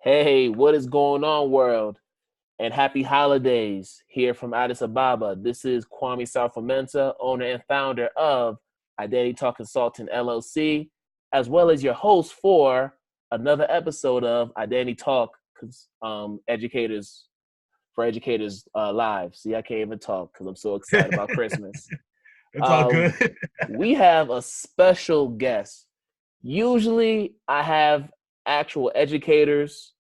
Hey, what is going on, world? And happy holidays here from Addis Ababa. This is Kwame Sarfo-Mensah, owner and founder of Identity Talk Consultant LLC, as well as your host for another episode of Identity Talk Educators for Educators Live. See, I can't even talk because I'm so excited about Christmas. It's all good. We have a special guest. Usually I have actual educators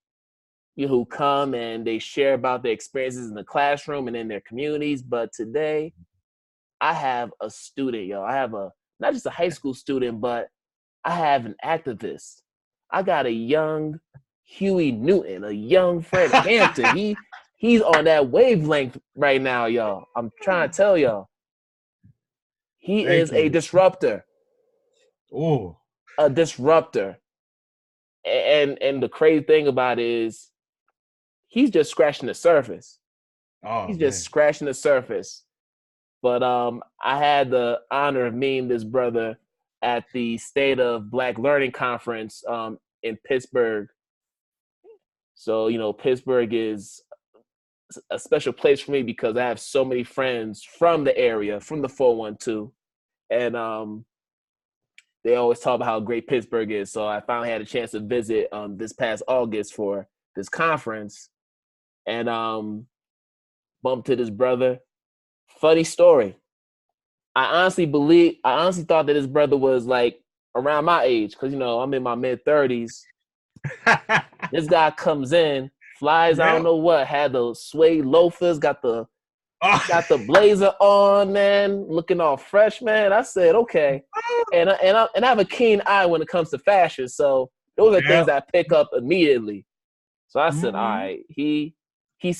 who come and they share about their experiences in the classroom and in their communities. But today I have a student, yo. I have not just a high school student, but I have an activist. I got a young Huey Newton, a young Fred Hampton. He's on that wavelength right now, y'all. I'm trying to tell y'all. He is a disruptor. Oh. A disruptor. And the crazy thing about it is he's just scratching the surface. He's just scratching the surface. But I had the honor of meeting this brother at the State of Black Learning Conference in Pittsburgh. So, Pittsburgh is a special place for me because I have so many friends from the area, from the 412. And they always talk about how great Pittsburgh is. So I finally had a chance to visit this past August for this conference. And bumped to this brother. Funny story. I honestly thought that his brother was like around my age because, I'm in my mid-30s. This guy comes in, flies, I don't know what, had the suede loafers, got the blazer on, man, looking all fresh, man. I said, okay. And I have a keen eye when it comes to fashion. So those are things I pick up immediately. So I said, all right, he's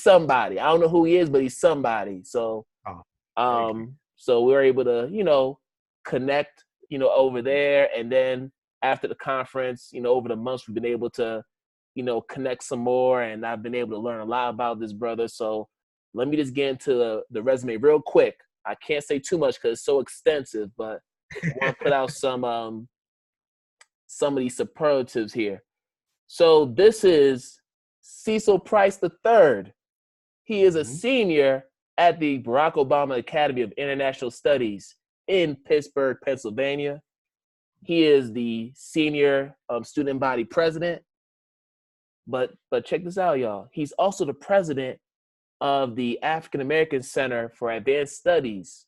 somebody. I don't know who he is, but he's somebody. So so we were able to, connect, over there. And then after the conference, over the months, we've been able to, connect some more. And I've been able to learn a lot about this brother. So let me just get into the resume real quick. I can't say too much because it's so extensive, but I want to put out some of these superlatives here. So this is Cecil Price III. He is a senior at the Barack Obama Academy of International Studies in Pittsburgh, Pennsylvania. He is the senior student body president. But check this out, y'all. He's also the president of the African American Center for Advanced Studies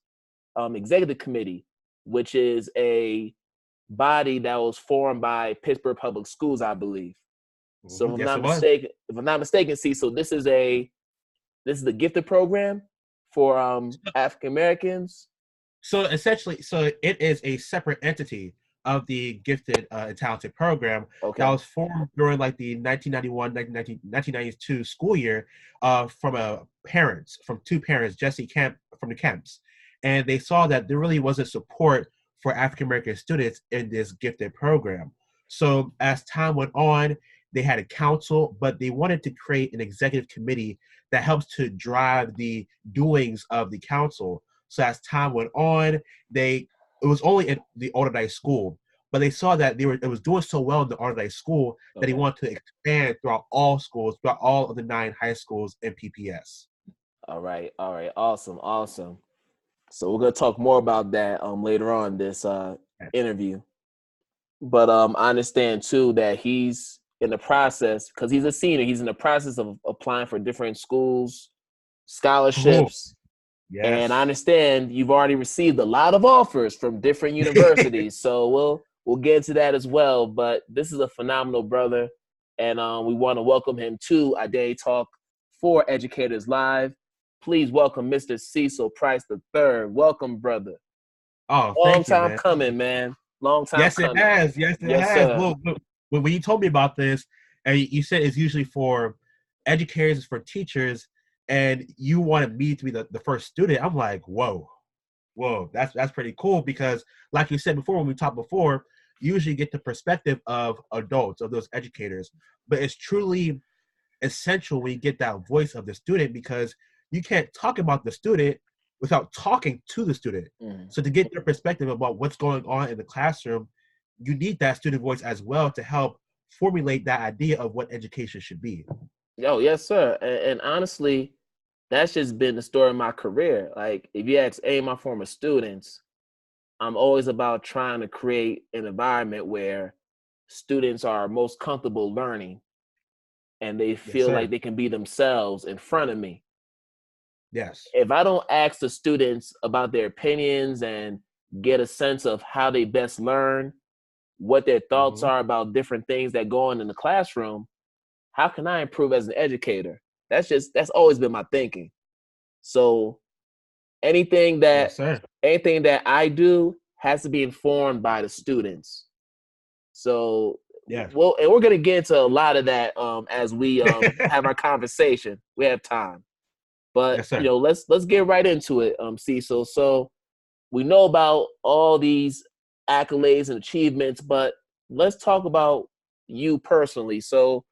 Executive Committee, which is a body that was formed by Pittsburgh Public Schools, I believe. So if I'm not mistaken, Cecil, this is the gifted program for African Americans. So essentially, it is a separate entity of the gifted and talented program that was formed during like the 1992 school year from two parents, Jesse Kemp from the Kemps. And they saw that there really wasn't support for African American students in this gifted program. So as time went on, they had a council, but they wanted to create an executive committee that helps to drive the doings of the council. So as time went on, it was only in the Allderdice school, but they saw that it was doing so well in the Allderdice school that they wanted to expand throughout all schools, throughout all of the 9 high schools in PPS. All right. Awesome. So we're going to talk more about that later on in this interview. But I understand too that he's in the process, because he's a senior, he's in the process of applying for different schools, scholarships. Yes. And I understand you've already received a lot of offers from different universities. So we'll get into that as well. But this is a phenomenal brother. And we want to welcome him to Identity Talk for Educators Live. Please welcome Mr. Cecil Price III. Welcome, brother. Oh, long time coming, man. Long time coming. Yes, it has. Look, when you told me about this, and you said it's usually for educators, for teachers, and you wanted me to be the first student, I'm like, whoa, that's pretty cool, because like you said before, when we talked before, you usually get the perspective of adults, of those educators, but it's truly essential when you get that voice of the student, because you can't talk about the student without talking to the student. So to get their perspective about what's going on in the classroom, you need that student voice as well to help formulate that idea of what education should be. Yo, yes, sir. And honestly, that's just been the story of my career. Like, if you ask any of my former students, I'm always about trying to create an environment where students are most comfortable learning and they feel like they can be themselves in front of me. Yes. If I don't ask the students about their opinions and get a sense of how they best learn, what their thoughts are about different things that go on in the classroom, how can I improve as an educator? That's always been my thinking. So anything that I do has to be informed by the students. So well, and we're gonna get into a lot of that as we have our conversation. We have time, but you know, let's get right into it, Cecil. So we know about all these accolades and achievements, but let's talk about you personally. So,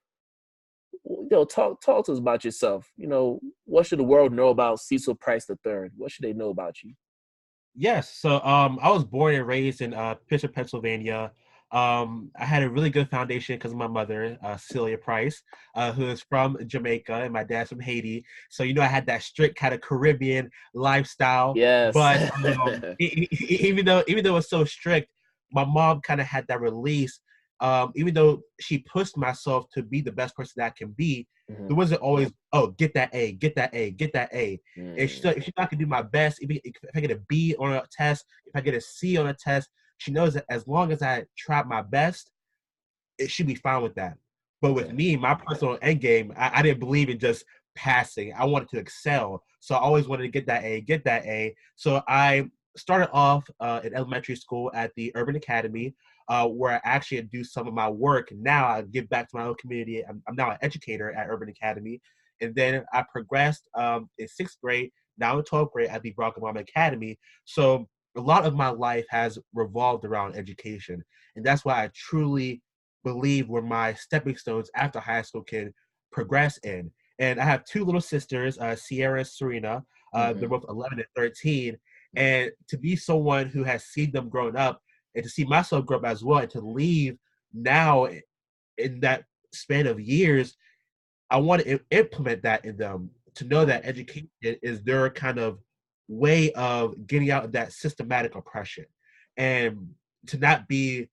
you know, talk to us about yourself. You know, what should the world know about Cecil Price III? What should they know about you? Yes. So I was born and raised in Pittsburgh, Pennsylvania. I had a really good foundation because of my mother, Celia Price, who is from Jamaica, and my dad's from Haiti. So, you know, I had that strict kind of Caribbean lifestyle. Yes. But even though it's so strict, my mom kind of had that release. Even though she pushed myself to be the best person that I can be, there wasn't always, oh, get that A, get that A, get that A. And she thought, if I could do my best, if I get a B on a test, if I get a C on a test, she knows that as long as I tried my best, it should be fine with that. But with me, my personal end game, I didn't believe in just passing. I wanted to excel. So I always wanted to get that A, get that A. So I started off in elementary school at the Urban Academy, where I actually do some of my work. Now I give back to my own community. I'm now an educator at Urban Academy. And then I progressed in 6th grade, now in 12th grade at the Barack Obama Academy. So a lot of my life has revolved around education. And that's why I truly believe where my stepping stones after high school can progress in. And I have 2 little sisters, Sierra and Serena. They're both 11 and 13. And to be someone who has seen them growing up and to see myself grow up as well and to leave now in that span of years, I want to implement that in them, to know that education is their kind of way of getting out of that systematic oppression and to not be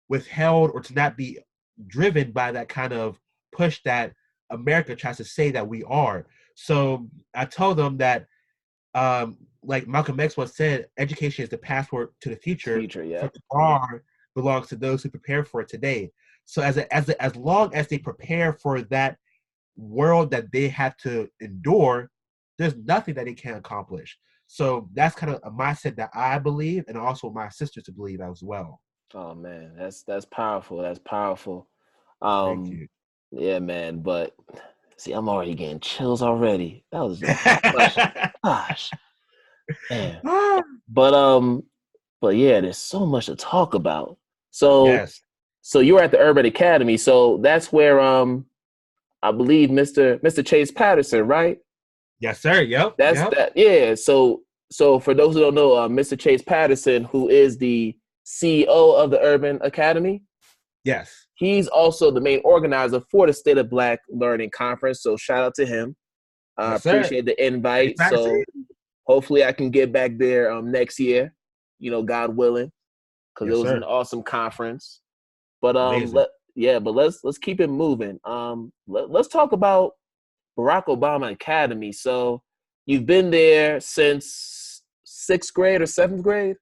withheld or to not be driven by that kind of push that America tries to say that we are. So I told them that, like Malcolm X once said, education is the passport to the future. For tomorrow belongs to those who prepare for it today. So as long as they prepare for that world that they have to endure, there's nothing that they can't accomplish. So that's kind of a mindset that I believe, and also my sisters to believe as well. Oh man, that's powerful. That's powerful. Thank you. Yeah, man. But see, I'm already getting chills already. That was just gosh, man. But yeah, there's so much to talk about. So so you were at the Urban Academy. So that's where I believe Mr. Chase Patterson, right? Yes, sir. Yep. That. Yeah. So for those who don't know, Mr. Chase Patterson, who is the CEO of the Urban Academy. Yes. He's also the main organizer for the State of Black Learning Conference. So shout out to him. I appreciate the invite. So hopefully I can get back there next year, you know, God willing, because it was an awesome conference. But let's keep it moving. Let's talk about Barack Obama Academy. So you've been there since 6th grade or 7th grade?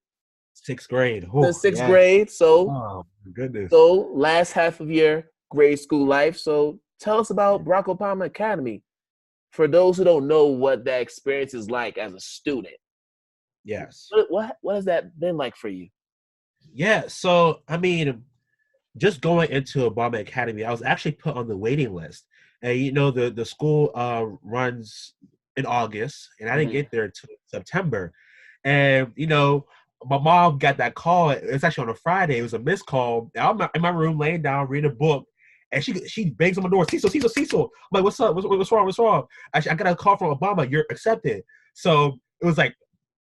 6th grade. Since 6th grade. So, oh my goodness. So last half of your grade school life. So tell us about Barack Obama Academy. For those who don't know what that experience is like as a student. Yes. What has that been like for you? Yeah. So, I mean, just going into Obama Academy, I was actually put on the waiting list. And, you know, the school runs in August, and I didn't get there until September. And, you know, my mom got that call. It was actually on a Friday. It was a missed call. I'm in my room laying down, reading a book. And she bangs on my door, Cecil. I'm like, what's up? What's wrong? I got a call from Obama. You're accepted. So it was like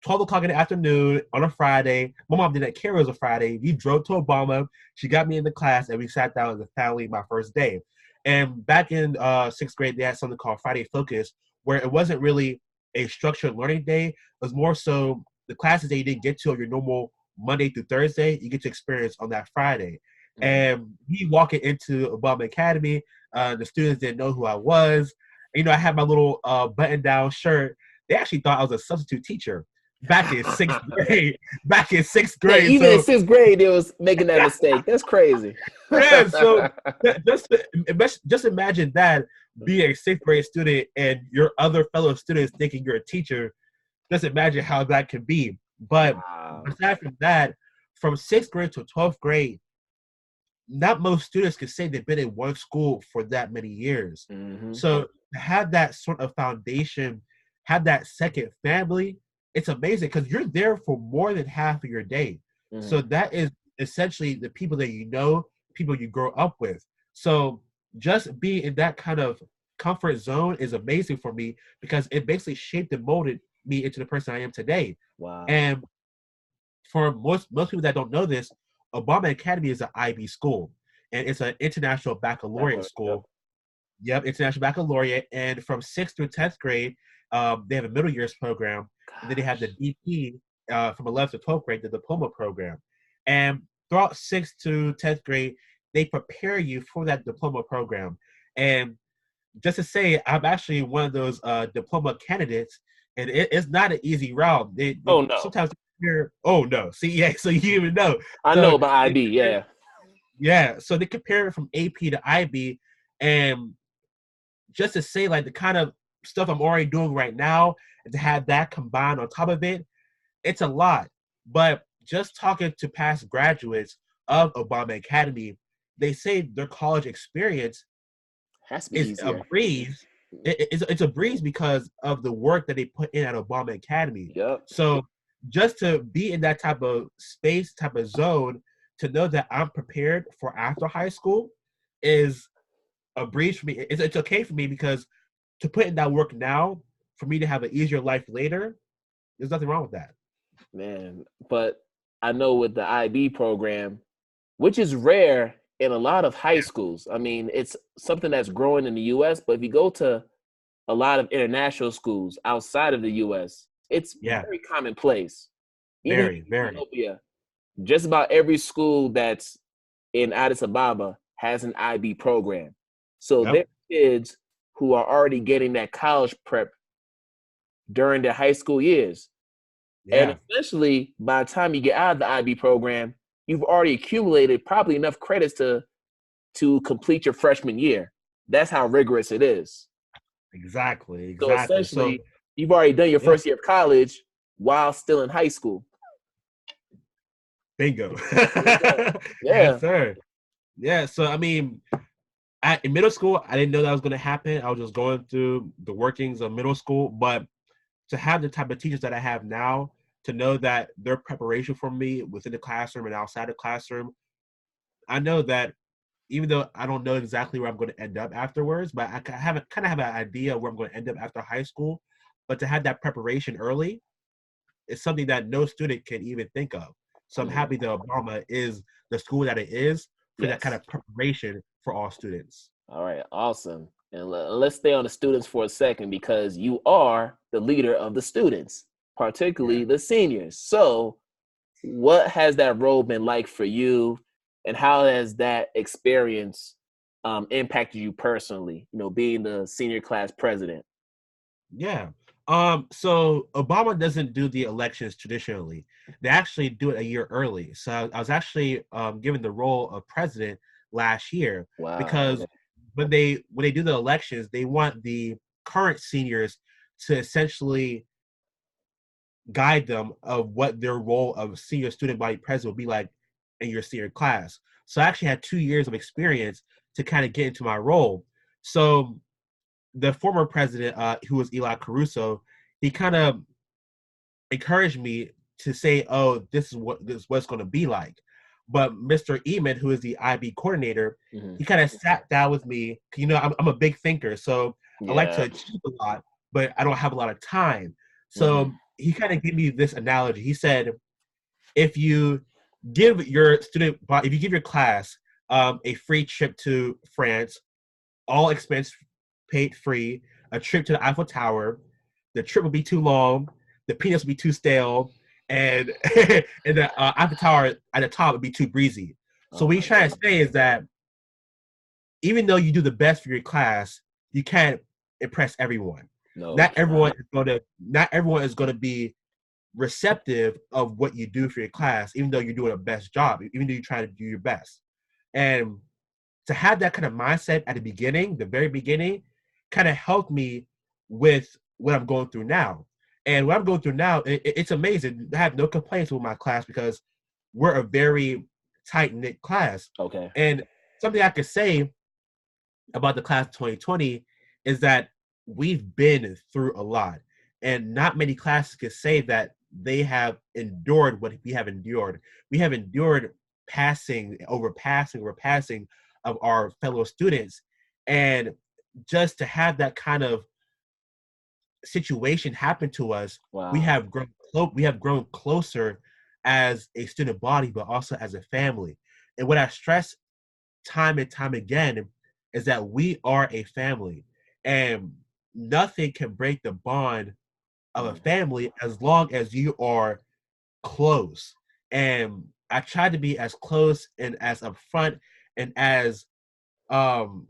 12 o'clock in the afternoon on a Friday. My mom didn't care it was a Friday. We drove to Obama. She got me in the class, and we sat down as a family my first day. And back in 6th grade, they had something called Friday Focus, where it wasn't really a structured learning day. It was more so the classes that you didn't get to on your normal Monday through Thursday, you get to experience on that Friday. And me walking into Obama Academy, the students didn't know who I was. You know, I had my little button-down shirt. They actually thought I was a substitute teacher back in 6th grade. Back in 6th grade. Yeah, even in 6th grade, they was making that mistake. That's crazy. Yeah, so just imagine that, being a 6th grade student and your other fellow students thinking you're a teacher. Just imagine how that can be. But aside from that, from 6th grade to 12th grade, not most students can say they've been in one school for that many years. So to have that sort of foundation, have that second family, it's amazing because you're there for more than half of your day. So that is essentially the people that you know, people you grow up with. So just being in that kind of comfort zone is amazing for me because it basically shaped and molded me into the person I am today. Wow. And for most people that don't know this, Obama Academy is an IB school, and it's an international baccalaureate school. Yep, international baccalaureate. And from 6th through 10th grade, they have a middle years program. And then they have the DP from 11th to 12th grade, the diploma program. And throughout 6th to 10th grade, they prepare you for that diploma program. And just to say, I'm actually one of those diploma candidates, and it's not an easy route. Oh, no. Sometimes oh, no. See, yeah, so you even know. I know about IB, yeah. Yeah, so they compare it from AP to IB, and just to say, like, the kind of stuff I'm already doing right now, and to have that combined on top of it, it's a lot. But just talking to past graduates of Obama Academy, they say their college experience is a breeze. It's a breeze because of the work that they put in at Obama Academy. Yep. So just to be in that type of space, type of zone, to know that I'm prepared for after high school is a breeze for me. It's okay for me because to put in that work now, for me to have an easier life later, there's nothing wrong with that. Man, but I know with the IB program, which is rare in a lot of high schools. I mean, it's something that's growing in the U.S., but if you go to a lot of international schools outside of the U.S., it's very commonplace. Very. Ethiopia, just about every school that's in Addis Ababa has an IB program. So there are kids who are already getting that college prep during their high school years. And especially by the time you get out of the IB program, you've already accumulated probably enough credits to complete your freshman year. That's how rigorous it is. Exactly. So essentially, you've already done your first year of college while still in high school. Bingo. Yes, sir. Yeah, so I mean, in middle school, I didn't know that was going to happen. I was just going through the workings of middle school. But to have the type of teachers that I have now, to know that their preparation for me within the classroom and outside the classroom, I know that even though I don't know exactly where I'm going to end up afterwards, but I kind of have an idea where I'm going to end up after high school. But to have that preparation early is something that no student can even think of. So I'm happy that Obama is the school that it is for that kind of preparation for all students. All right, awesome. And let's stay on the students for a second because you are the leader of the students, particularly the seniors. So what has that role been like for you, and how has that experience impacted you personally, you know, being the senior class president? Yeah. So Obama doesn't do the elections traditionally. They actually do it a year early. So I was actually given the role of president last year because when they do the elections, they want the current seniors to essentially guide them of what their role of senior student body president will be like in your senior class. So I actually had 2 years of experience to kind of get into my role. So the former president, who was Eli Caruso, he kind of encouraged me to say, "Oh, this is what it's going to be like." But Mr. Eamon, who is the IB coordinator, he kind of sat down with me. You know, I'm a big thinker, so I like to achieve a lot, but I don't have a lot of time. So he kind of gave me this analogy. He said, if you give your class a free trip to France, all expense paid free, a trip to the Eiffel Tower, the trip will be too long, the peanuts will be too stale, and and the Eiffel Tower at the top would be too breezy. So what he's trying to say is that even though you do the best for your class, you can't impress everyone. No, not everyone is gonna be receptive of what you do for your class, even though you're doing a best job, even though you're trying to do your best. And to have that kind of mindset at the very beginning, kind of helped me with what I'm going through now. And what I'm going through now, it's amazing. I have no complaints with my class because we're a very tight-knit class. Okay. And something I could say about the class of 2020 is that we've been through a lot. And not many classes can say that they have endured what we have endured. We have endured passing of our fellow students. And just to have that kind of situation happen to us, wow. we have grown closer as a student body, but also as a family. And what I stress time and time again is that we are a family, and nothing can break the bond of a family as long as you are close. And I try to be as close and as upfront and as kind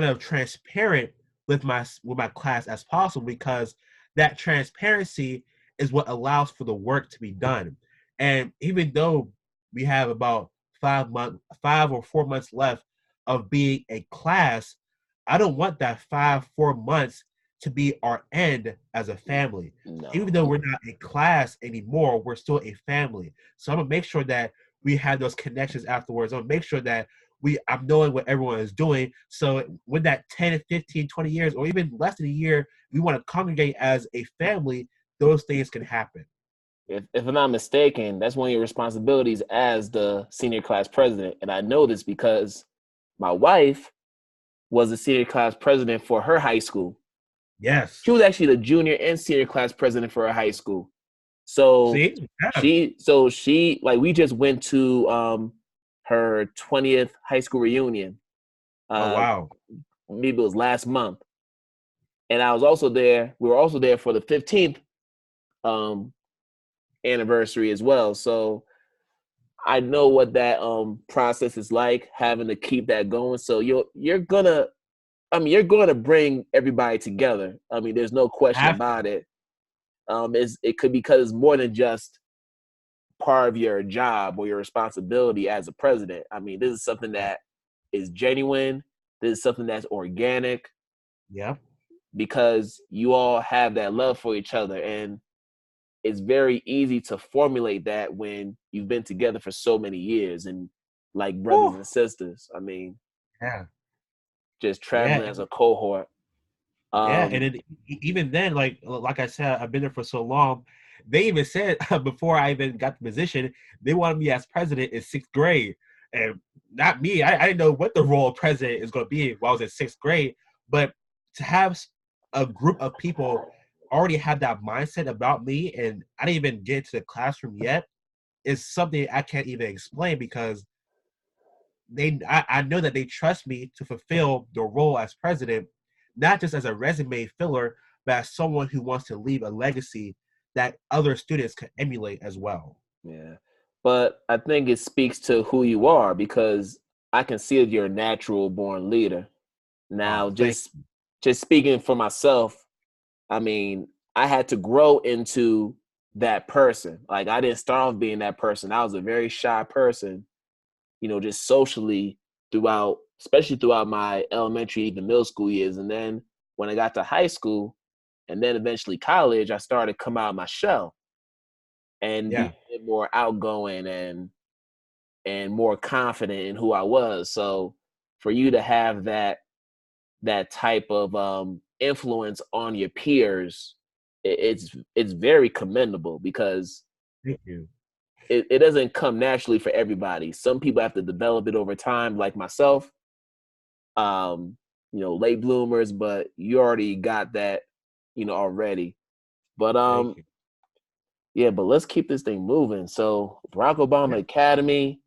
of transparent with my class as possible, because that transparency is what allows for the work to be done. And even though we have about 5 or 4 months left of being a class, I don't want that 4 months to be our end as a family. No. Even though we're not a class anymore, we're still a family. So I'm gonna make sure that we have those connections afterwards. I'm gonna make sure that I'm knowing what everyone is doing. So when that 10, 15, 20 years, or even less than a year, we want to congregate as a family, those things can happen. If I'm not mistaken, that's one of your responsibilities as the senior class president. And I know this because my wife was the senior class president for her high school. Yes. She was actually the junior and senior class president for her high school. So she we just went to her 20th high school reunion. Oh, wow. Maybe it was last month. And I was also there. We were also there for the 15th anniversary as well. So I know what that process is like, having to keep that going. So you're gonna bring everybody together. I mean, there's no question about it. It could, because it's more than just part of your job or your responsibility as a president. I mean, this is something that is genuine. This is something that's organic. Yeah. Because you all have that love for each other, and it's very easy to formulate that when you've been together for so many years and like brothers and sisters. I mean, just traveling as a cohort. And even then, like I said, I've been there for so long. They even said before I even got the position, they wanted me as president in 6th grade, and not me. I didn't know what the role of president is going to be while I was in 6th grade. But to have a group of people already have that mindset about me, and I didn't even get into the classroom yet, is something I can't even explain, because I know that they trust me to fulfill the role as president, not just as a resume filler, but as someone who wants to leave a legacy that other students can emulate as well. Yeah. But I think it speaks to who you are, because I can see that you're a natural born leader. Now, just speaking for myself, I mean, I had to grow into that person. Like, I didn't start off being that person. I was a very shy person, just socially especially throughout my elementary, even middle school years. And then when I got to high school and then eventually college, I started to come out of my shell and be a bit more outgoing and more confident in who I was. So for you to have that type of influence on your peers, it's very commendable, because Thank you. It doesn't come naturally for everybody. Some people have to develop it over time, like myself. Late bloomers, but you already got that, already. But Thank you. yeah, but let's keep this thing moving. So Barack Obama Academy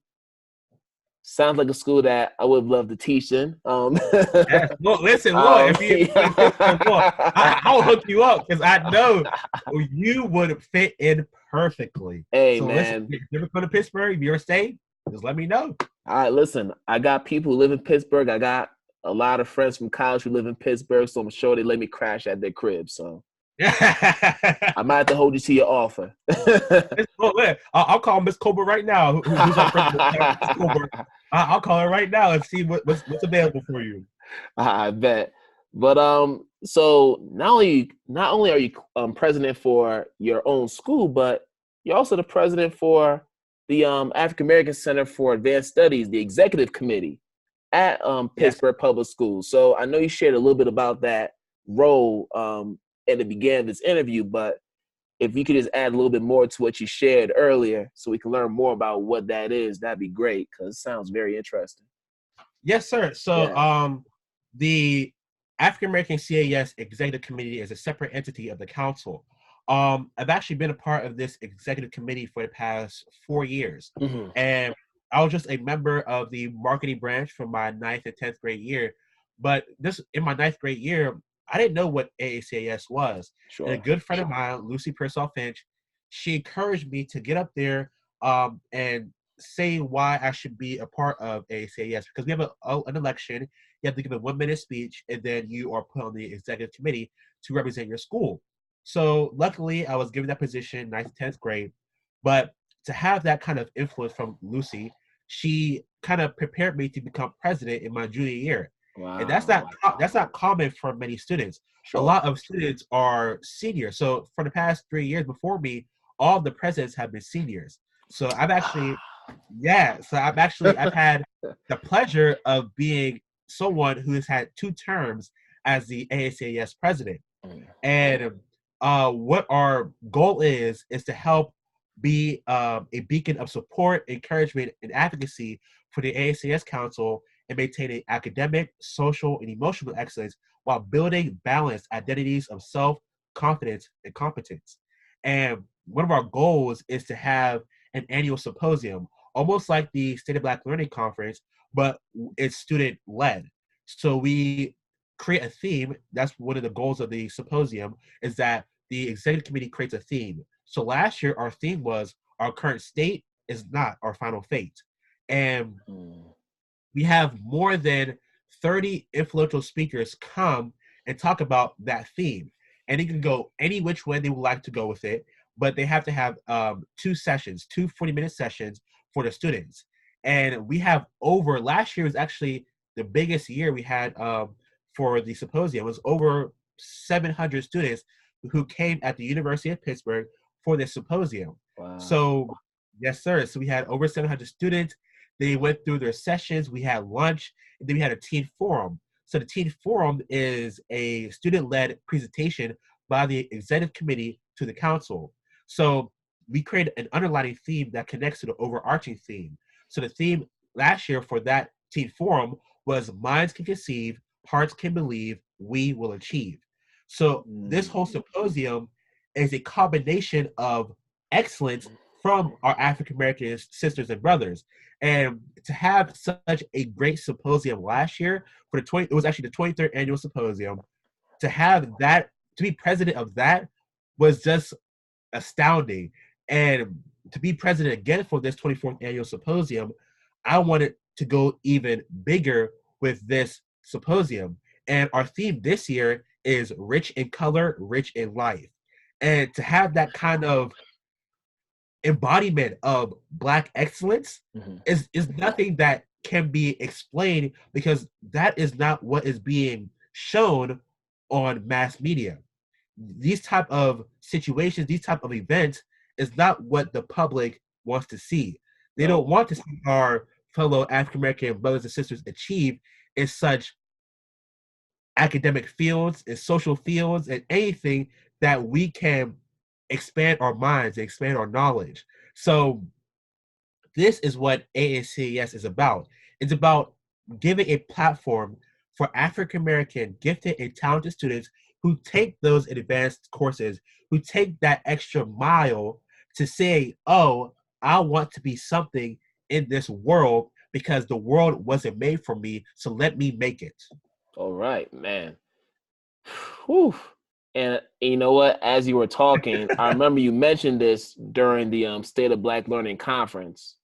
sounds like a school that I would love to teach in. Yes. Look, listen, look, if you're in Pittsburgh, look, I'll hook you up because I know you would fit in perfectly. Hey, So listen, man. if you ever go to Pittsburgh, if you're staying, just let me know. All right, listen, I got people who live in Pittsburgh. I got a lot of friends from college who live in Pittsburgh, so I'm sure they let me crash at their crib. So I might have to hold you to your offer. I'll call Miss Cobra right now, who's our principal. Miss Cobra. I'll call her right now and see what's available for you. I bet. But so not only are you president for your own school, but you're also the president for the African American Center for Advanced Studies, the executive committee at Pittsburgh Public Schools. So I know you shared a little bit about that role at the beginning of this interview, but if you could just add a little bit more to what you shared earlier so we can learn more about what that is, that'd be great, because it sounds very interesting. Yes, sir. So the African American CAS Executive Committee is a separate entity of the council. I've actually been a part of this executive committee for the past 4 years. Mm-hmm. And I was just a member of the marketing branch from my 9th and 10th grade year. But in my 9th grade year, I didn't know what AACAS was. Sure. And a good friend of mine, Lucy Pearsall Finch, she encouraged me to get up there and say why I should be a part of AACAS, because we have an election. You have to give a 1-minute speech, and then you are put on the executive committee to represent your school. So luckily, I was given that position 9th, 10th grade. But to have that kind of influence from Lucy, she kind of prepared me to become president in my junior year. Wow. And that's not common for many students. Sure. A lot of students are seniors. So for the past 3 years before me, all the presidents have been seniors. So I've actually I've had the pleasure of being someone who has had 2 terms as the AACAS president. And what our goal is to help be a beacon of support, encouragement, and advocacy for the AACS Council and maintaining academic, social, and emotional excellence while building balanced identities of self, confidence, and competence. And one of our goals is to have an annual symposium, almost like the State of Black Learning Conference, but it's student-led. So we create a theme. That's one of the goals of the symposium, is that the executive committee creates a theme. So last year, our theme was "Our current state is not our final fate." And we have more than 30 influential speakers come and talk about that theme. And it can go any which way they would like to go with it, but they have to have 2 sessions, 2 40-minute sessions for the students. And we have last year was actually the biggest year we had for the symposium. It was over 700 students who came at the University of Pittsburgh for this symposium. Wow. So, yes, sir. So we had over 700 students. They went through their sessions. We had lunch, and then we had a teen forum. So the teen forum is a student-led presentation by the executive committee to the council. So we created an underlining theme that connects to the overarching theme. So the theme last year for that teen forum was "Minds can conceive, hearts can believe, we will achieve." So this whole symposium is a combination of excellence from our African American sisters and brothers. And to have such a great symposium last year for it was actually the 23rd annual symposium. To have that, to be president of that, was just astounding. And to be president again for this 24th annual symposium, I wanted to go even bigger with this symposium. And our theme this year is "Rich in Color, Rich in Life." And to have that kind of embodiment of Black excellence is nothing that can be explained, because that is not what is being shown on mass media. These type of situations, these type of events is not what the public wants to see. They don't want to see our fellow African American brothers and sisters achieve in such academic fields, in social fields, and anything that we can expand our minds, expand our knowledge. So this is what AACAS is about. It's about giving a platform for African American gifted and talented students who take those advanced courses who take that extra mile to say, oh, I want to be something in this world because the world wasn't made for me, so let me make it. All right, man. Whew. And you know what? As you were talking, I remember you mentioned this during the State of Black Learning Conference.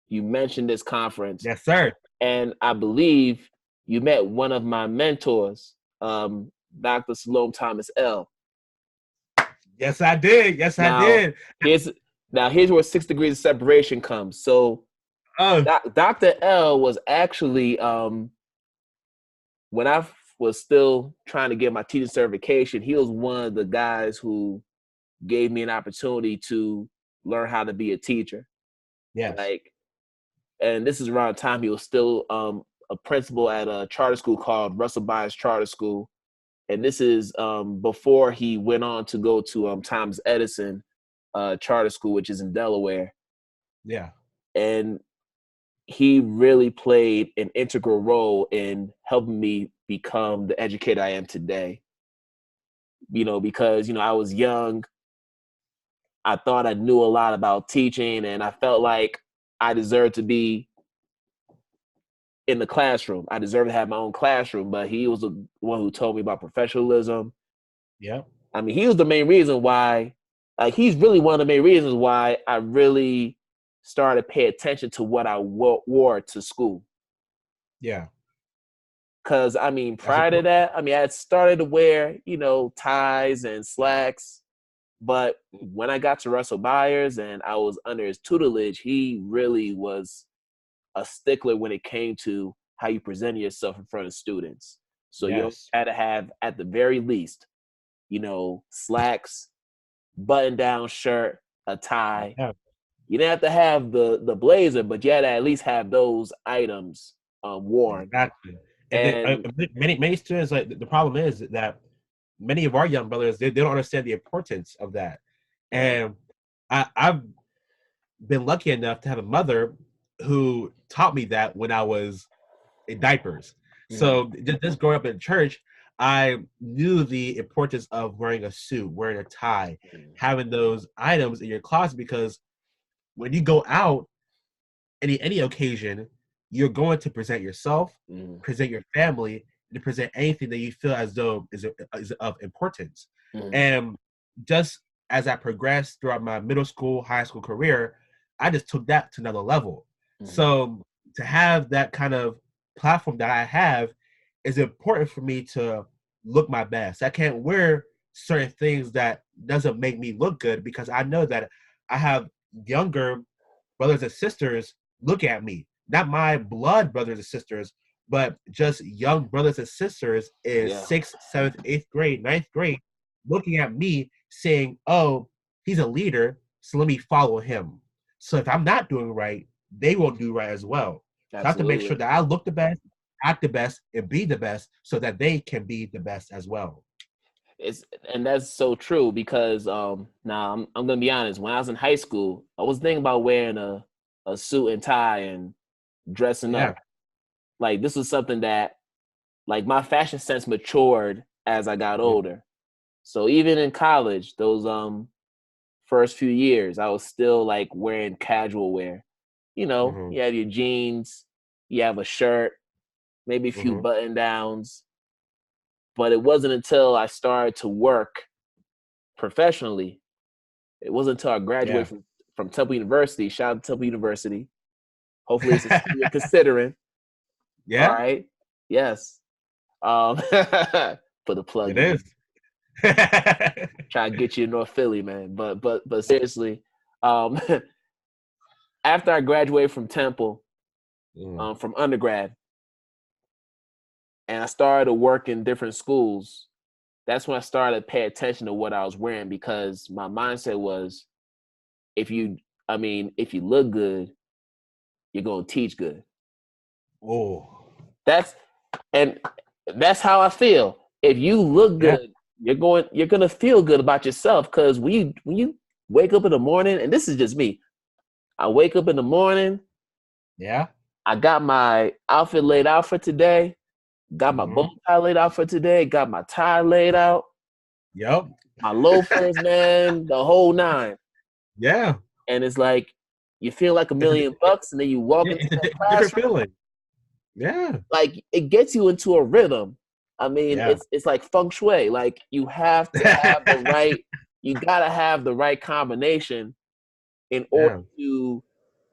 You mentioned this conference. Yes, sir. And I believe you met one of my mentors, Dr. Salome Thomas L. Yes, I did. Yes, I did. Here's where 6 degrees of separation comes. So Dr. L was actually, when I was still trying to get my teaching certification, he was one of the guys who gave me an opportunity to learn how to be a teacher. Yes. And this is around the time he was still a principal at a charter school called Russell Byers Charter School. And this is before he went on to go to Thomas Edison Charter School, which is in Delaware. Yeah. And he really played an integral role in helping me become the educator I am today. Because, I was young. I thought I knew a lot about teaching, and I felt like I deserved to be in the classroom. I deserved to have my own classroom, but he was the one who told me about professionalism. Yeah. I mean, he was the main reason why, he's really one of the main reasons why I really started to pay attention to what I wore to school. Yeah. Because, prior to that, I had started to wear, ties and slacks. But when I got to Russell Byers and I was under his tutelage, he really was a stickler when it came to how you present yourself in front of students. So you had to have, at the very least, slacks, button-down shirt, a tie. Yeah. You didn't have to have the blazer, but you had to at least have those items worn. Exactly. And then, many students, the problem is that many of our young brothers, they don't understand the importance of that. And I've been lucky enough to have a mother who taught me that when I was in diapers. So just growing up in church, I knew the importance of wearing a suit, wearing a tie, having those items in your closet, because when you go out, any occasion, you're going to present yourself, present your family, and present anything that you feel as though is of importance. And just as I progressed throughout my middle school, high school career, I just took that to another level. So to have that kind of platform that I have is important for me to look my best. I can't wear certain things that doesn't make me look good, because I know that I have younger brothers and sisters look at me, not my blood brothers and sisters, but just young brothers and sisters in 6th, 7th, 8th grade, 9th grade, looking at me saying, oh, he's a leader, so let me follow him. So if I'm not doing right, they won't do right as well. So I have to make sure that I look the best, act the best, and be the best, so that they can be the best as well. And that's so true, because now I'm gonna be honest. When I was in high school, I was thinking about wearing a suit and tie and dressing up. Like, this was something that, like, my fashion sense matured as I got older. So even in college, those first few years, I was still like wearing casual wear. You have your jeans, you have a shirt, maybe a few button downs. But it wasn't until I started to work professionally, it wasn't until I graduated from Temple University. Shout out to Temple University. Hopefully it's a you're considering. Yeah. All right. Yes. For the plug. It is. Try to get you to North Philly, man. But seriously, after I graduated from Temple, from undergrad, and I started to work in different schools, that's when I started to pay attention to what I was wearing, because my mindset was, if you look good, you're gonna teach good. Oh, that's how I feel. If you look good, you're gonna feel good about yourself. Because when you wake up in the morning, and this is just me, I wake up in the morning. Yeah. I got my outfit laid out for today. Got my bow tie laid out for today. Got my tie laid out. Yep. My loafers, man, the whole nine. Yeah. And it's like you feel like $1,000,000, and then you walk into that different classroom. feeling. Yeah. Like it gets you into a rhythm. I mean, Yeah. it's like feng shui. Like you have to have the right. You gotta have the right combination in order to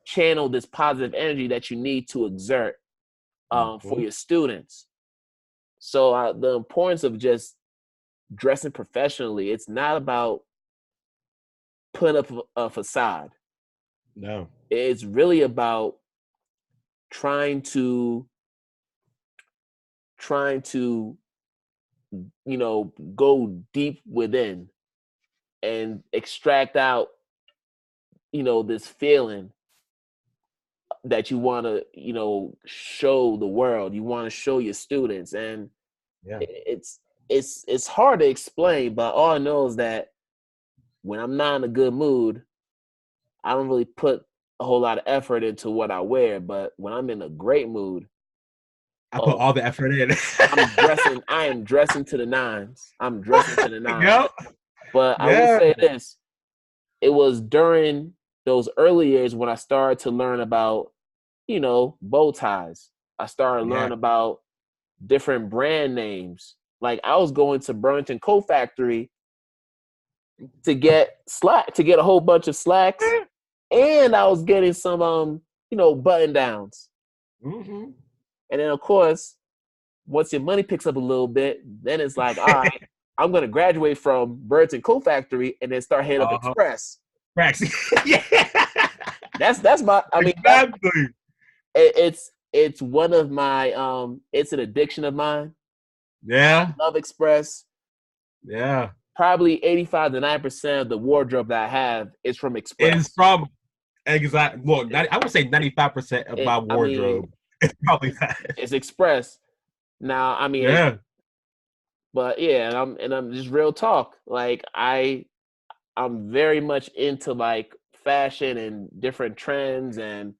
channel this positive energy that you need to exert for your students. So the importance of just dressing professionally, it's not about putting up a facade. No. It's really about trying to go deep within and extract out this feeling that you want to show the world, you want to show your students. And it's hard to explain, but all I know is that when I'm not in a good mood, I don't really put a whole lot of effort into what I wear. But when I'm in a great mood, I put all the effort in. I am dressing to the nines. I'm dressing to the nines. Yep. But I will say this. It was during those early years when I started to learn about, bow ties. I started learning about different brand names. Like I was going to Burlington Coat Factory to get a whole bunch of slacks, and I was getting some button downs. Mm-hmm. And then of course, once your money picks up a little bit, then it's like, all right, I'm gonna graduate from Burlington Coat Factory and then start heading up Express. Yeah. That's my. I mean, exactly. It's one of my. It's an addiction of mine. Yeah. I love Express. Yeah. Probably 85 to 90% of the wardrobe that I have is from Express. It's from exactly. Look, I would say 95% of my wardrobe is probably that. It's Express. Now, I mean, but yeah, and I'm just real talk. Like I'm very much into like fashion and different trends, and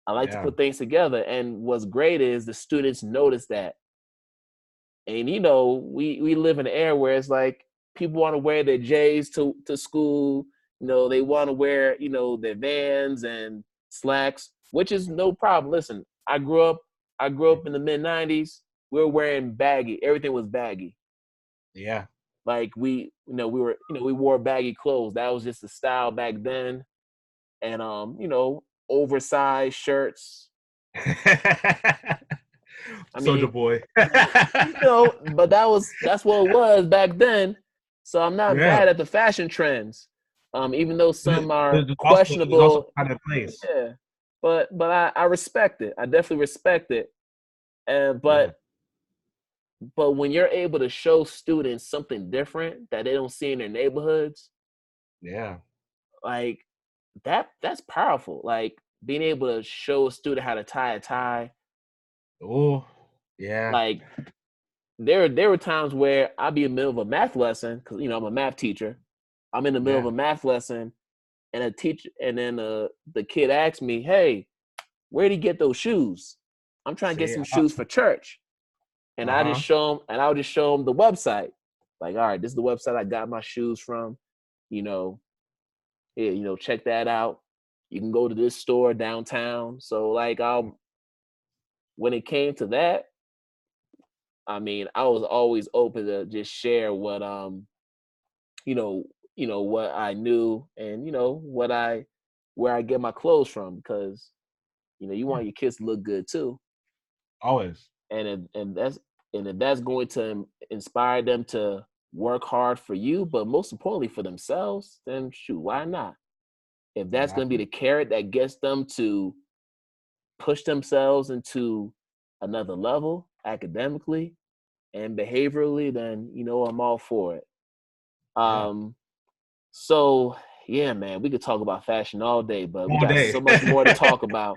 I like to put things together. And what's great is the students notice that. And we live in an era where it's like people want to wear their J's to school. They want to wear their Vans and slacks, which is no problem. Listen, I grew up in the mid-90s. We were wearing baggy. Everything was baggy. Yeah. Like we wore baggy clothes. That was just the style back then. And oversized shirts. Soldier boy. But that's what it was back then. So I'm not bad at the fashion trends. Even though some are questionable. Also kind of place. Yeah. But I respect it. I definitely respect it. But when you're able to show students something different that they don't see in their neighborhoods, like that's powerful. Like being able to show a student how to tie a tie. Oh, yeah. Like there were times where I'd be in the middle of a math lesson because I'm a math teacher. I'm in the middle of a math lesson, and then the kid asked me, "Hey, where'd he get those shoes? I'm trying to get some shoes for church." And I just show him, and I'll just show him the website. Like, all right, this is the website I got my shoes from. Check that out. You can go to this store downtown. So like, when it came to that, I mean, I was always open to just share what what I knew and where I get my clothes from, because you want your kids to look good too. Always. And if that's going to inspire them to work hard for you, but most importantly for themselves, then shoot, why not? If that's going to be the carrot that gets them to push themselves into another level academically and behaviorally, then I'm all for it. So yeah, man, we could talk about fashion all day, but we got so much more to talk about.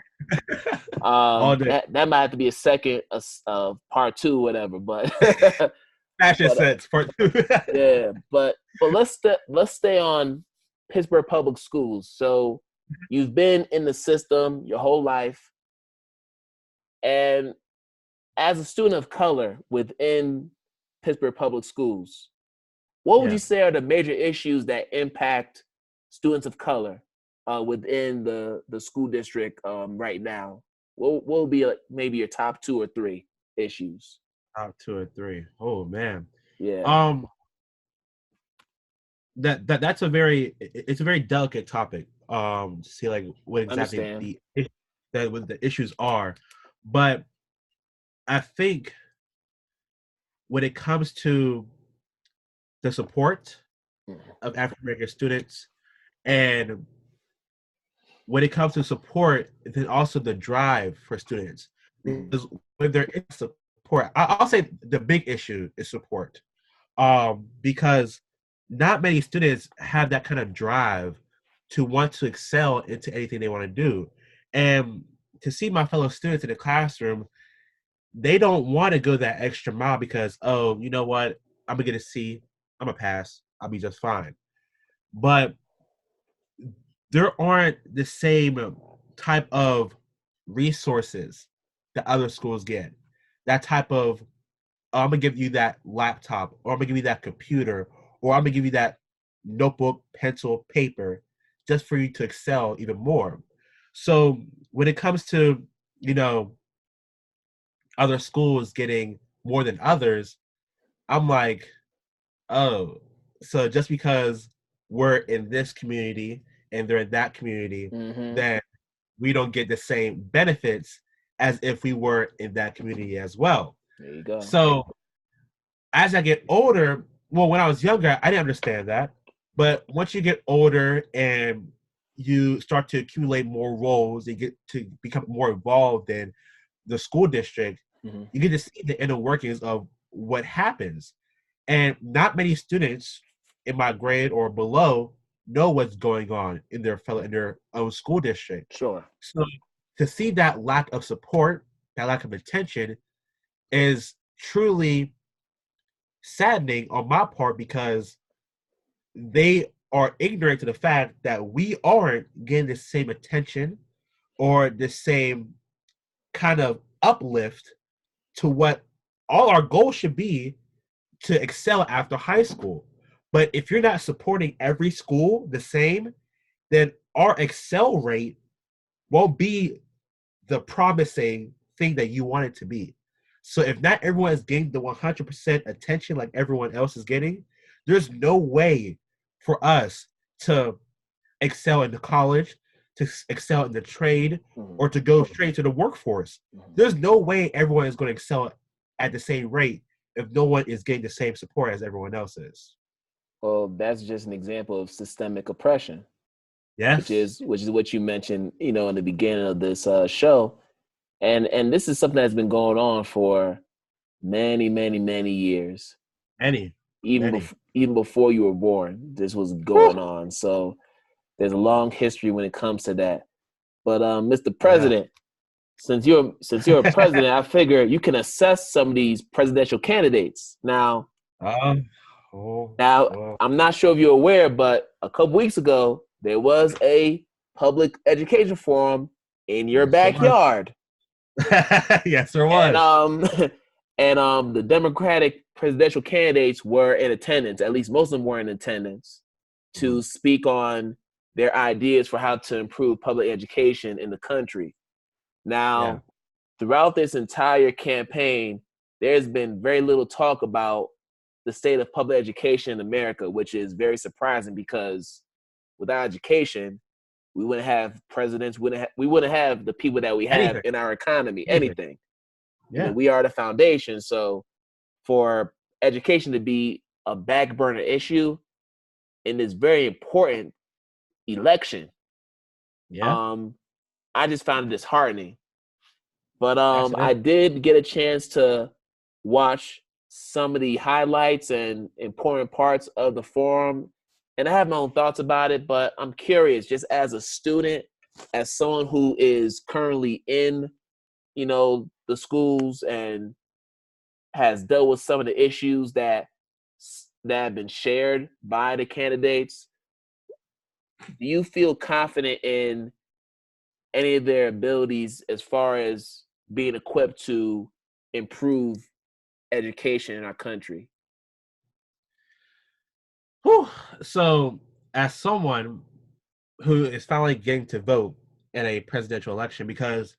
That might have to be a second part 2, whatever, but fashion sense part 2. Yeah, but let's stay on Pittsburgh Public Schools. So you've been in the system your whole life, and as a student of color within Pittsburgh Public Schools, what would you say are the major issues that impact students of color within the school district right now? What will be maybe your top 2 or 3 issues? Top 2 or 3. Oh man. Yeah. That's a very delicate topic. To see like what exactly the issues are, but I think when it comes to the support of African American students, and when it comes to support, then also the drive for students. Because when there is support, I'll say the big issue is support, because not many students have that kind of drive to want to excel into anything they want to do. And to see my fellow students in the classroom, they don't want to go that extra mile because, oh, you know what? I'm going to get a C. I'm going to pass. I'll be just fine. But there aren't the same type of resources that other schools get. That type of, oh, I'm going to give you that laptop, or I'm going to give you that computer, or I'm going to give you that notebook, pencil, paper, just for you to excel even more. So when it comes to, other schools getting more than others, I'm like, oh, so just because we're in this community and they're in that community, then we don't get the same benefits as if we were in that community as well. There you go. So as I get older, well, when I was younger, I didn't understand that. But once you get older and you start to accumulate more roles, you get to become more involved in the school district, you get to see the inner workings of what happens. And not many students in my grade or below know what's going on in their own school district. Sure. So to see that lack of support, that lack of attention, is truly saddening on my part, because they are ignorant to the fact that we aren't getting the same attention or the same kind of uplift to what all our goals should be to excel after high school. But if you're not supporting every school the same, then our excel rate won't be the promising thing that you want it to be. So if not everyone is getting the 100% attention like everyone else is getting, there's no way for us to excel in the college, to excel in the trade, or to go straight to the workforce. There's no way everyone is going to excel at the same rate if no one is getting the same support as everyone else is. Well, that's just an example of systemic oppression. Yes. Which is what you mentioned, in the beginning of this show. And this is something that's been going on for many, many, many years. Even before you were born, this was going on. So there's a long history when it comes to that. But Mr. President, since you're a president, I figure you can assess some of these presidential candidates. Now, I'm not sure if you're aware, but a couple weeks ago, there was a public education forum in your backyard. Yes, there was. And the Democratic presidential candidates were in attendance. At least most of them were in attendance to speak on their ideas for how to improve public education in the country. Now, throughout this entire campaign, there's been very little talk about the state of public education in America, which is very surprising, because without education, we wouldn't have presidents, we wouldn't have the people that we have in our economy, anything. Yeah. We are the foundation. So for education to be a backburner issue in this very important election, I just found it disheartening. But I did get a chance to watch some of the highlights and important parts of the forum, and I have my own thoughts about it, but I'm curious, just as a student, as someone who is currently in, the schools and has dealt with some of the issues that have been shared by the candidates, do you feel confident in any of their abilities as far as being equipped to improve education in our country? Whew. So, as someone who is finally getting to vote in a presidential election, because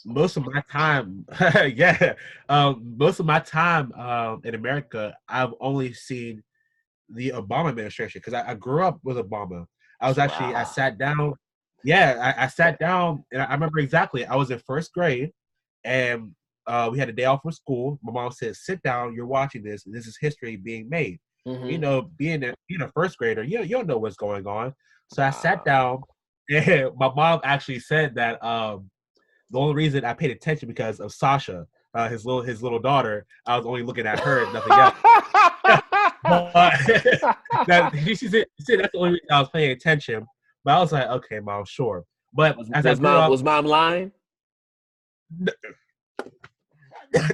most of my time, most of my time in America, I've only seen the Obama administration because I grew up with Obama. I sat down. Yeah, I sat down and I remember exactly. I was in first grade and we had a day off from school. My mom said, "Sit down. You're watching this. This is history being made." Mm-hmm. You know, being a first grader, you don't know what's going on. So I sat down, and my mom actually said that the only reason I paid attention because of Sasha, his little daughter. I was only looking at her, nothing else. But she said that's the only reason I was paying attention. But I was like, okay, mom, sure. But as I grew up, was mom lying?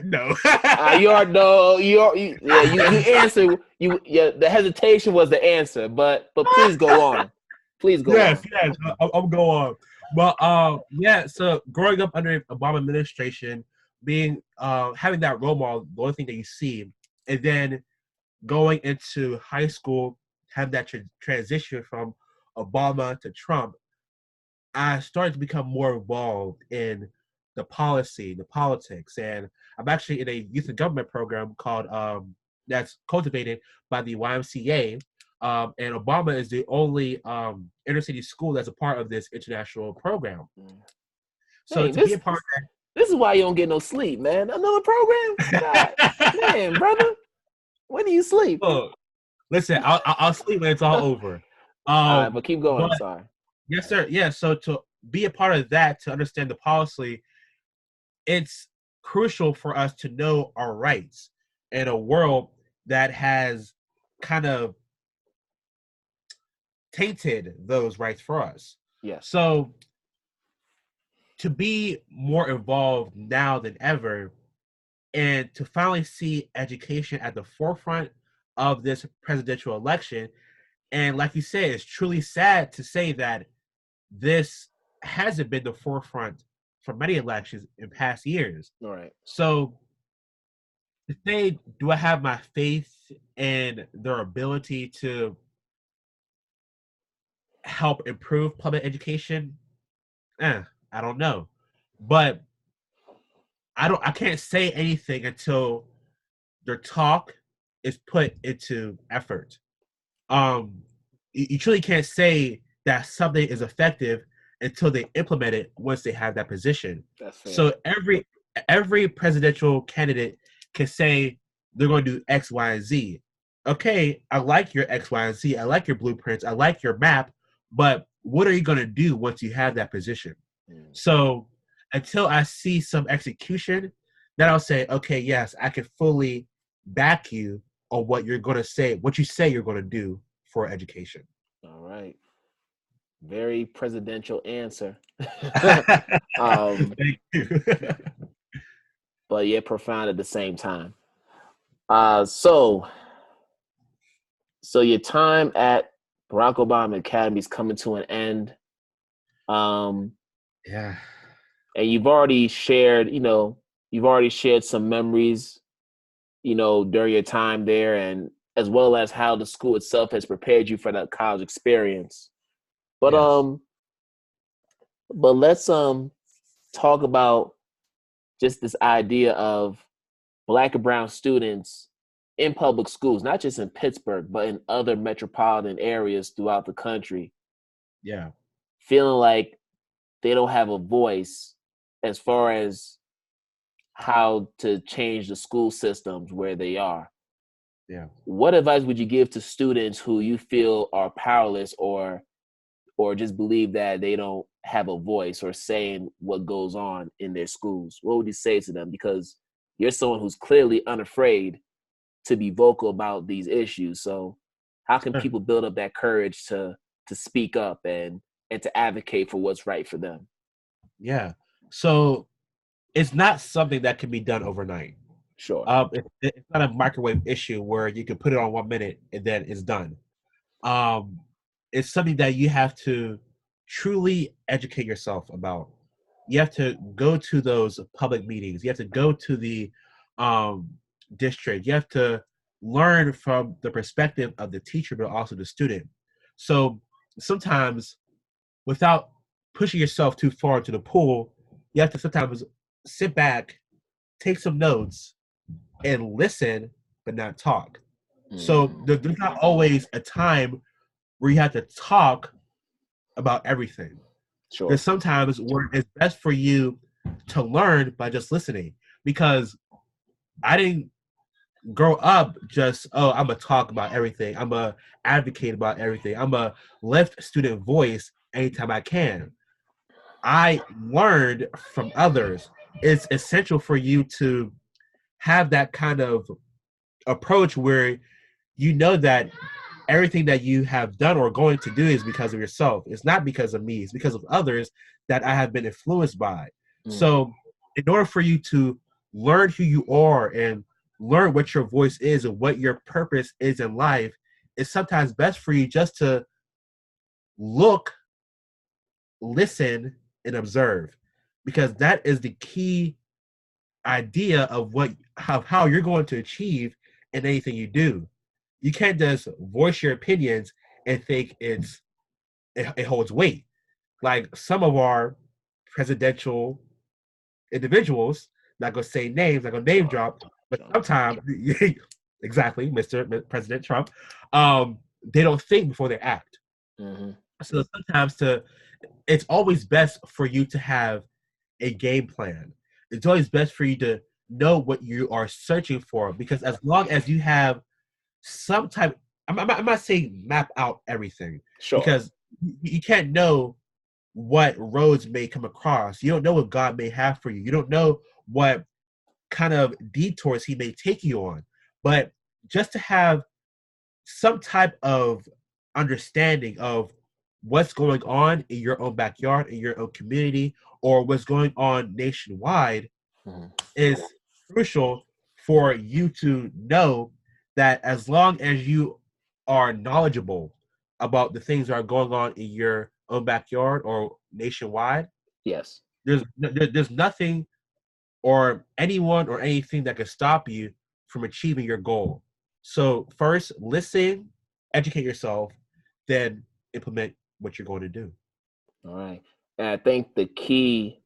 No. You answer. The hesitation was the answer, but please go on. Please go on. Yes, I'll go on. But so growing up under Obama administration, being having that role model, the only thing that you see, and then going into high school, have that transition from Obama to Trump, I started to become more involved in the policy, the politics, and I'm actually in a youth and government program called that's cultivated by the YMCA, and Obama is the only inner city school that's a part of this international program. So to be a part of that, this is why you don't get no sleep, man. Another program, God, man, brother. When do you sleep? Look, listen, I'll sleep when it's all over. All right, but keep going. I'm sorry. Yes, sir. Yeah. So to be a part of that, to understand the policy, it's crucial for us to know our rights in a world that has kind of tainted those rights for us. Yeah. So to be more involved now than ever, and to finally see education at the forefront of this presidential election. And like you said, it's truly sad to say that this hasn't been the forefront for many elections in past years. All right. So to say, do I have my faith in their ability to help improve public education? I don't know. But I can't say anything until their talk is put into effort. You truly can't say that something is effective until they implement it once they have that position. That's fair. So every presidential candidate can say they're going to do X, Y, and Z. Okay, I like your X, Y, and Z. I like your blueprints. I like your map. But what are you going to do once you have that position? So until I see some execution, then I'll say, okay, yes, I can fully back you on what you're going to say, what you say you're going to do for education. All right. Very presidential answer. Thank you. But yeah, profound at the same time. So your time at Barack Obama Academy is coming to an end. Yeah. And you've already shared some memories, during your time there, and as well as how the school itself has prepared you for that college experience. But yes. But let's talk about just this idea of Black and brown students in public schools, not just in Pittsburgh, but in other metropolitan areas throughout the country. Yeah. Feeling like they don't have a voice as far as how to change the school systems where they are. Yeah. What advice would you give to students who you feel are powerless or just believe that they don't have a voice or saying what goes on in their schools? What would you say to them? Because you're someone who's clearly unafraid to be vocal about these issues. So how can people build up that courage to speak up and to advocate for what's right for them? Yeah. So it's not something that can be done overnight. Sure. It's not a microwave issue where you can put it on 1 minute and then it's done. It's something that you have to truly educate yourself about. You have to go to those public meetings. You have to go to the district. You have to learn from the perspective of the teacher, but also the student. So sometimes, without pushing yourself too far into the pool, you have to sometimes sit back, take some notes, and listen, but not talk. So there's not always a time where you have to talk about everything. Sure. There's sometimes where it's best for you to learn by just listening, because I didn't grow up just, oh, I'm gonna talk about everything, I'm gonna advocate about everything, I'm gonna lift student voice anytime I can. I learned from others. It's essential for you to have that kind of approach where you know that everything that you have done or going to do is because of yourself. It's not because of me. It's because of others that I have been influenced by. So in order for you to learn who you are and learn what your voice is and what your purpose is in life, it's sometimes best for you just to look, listen, and observe, because that is the key idea of how you're going to achieve in anything you do. You can't just voice your opinions and think it holds weight. Like some of our presidential individuals, not gonna say names, not gonna name drop, but sometimes exactly, Mr. President Trump, they don't think before they act. So sometimes it's always best for you to have a game plan. It's always best for you to know what you are searching for, because as long as you have some type, I'm not saying map out everything, because you can't know what roads may come across. You don't know what God may have for you. You don't know what kind of detours he may take you on. But just to have some type of understanding of what's going on in your own backyard, in your own community, or what's going on nationwide is crucial for you to know that as long as you are knowledgeable about the things that are going on in your own backyard or nationwide, yes, there's nothing or anyone or anything that can stop you from achieving your goal. So first, listen, educate yourself, then implement what you're going to do. All right. And I think the key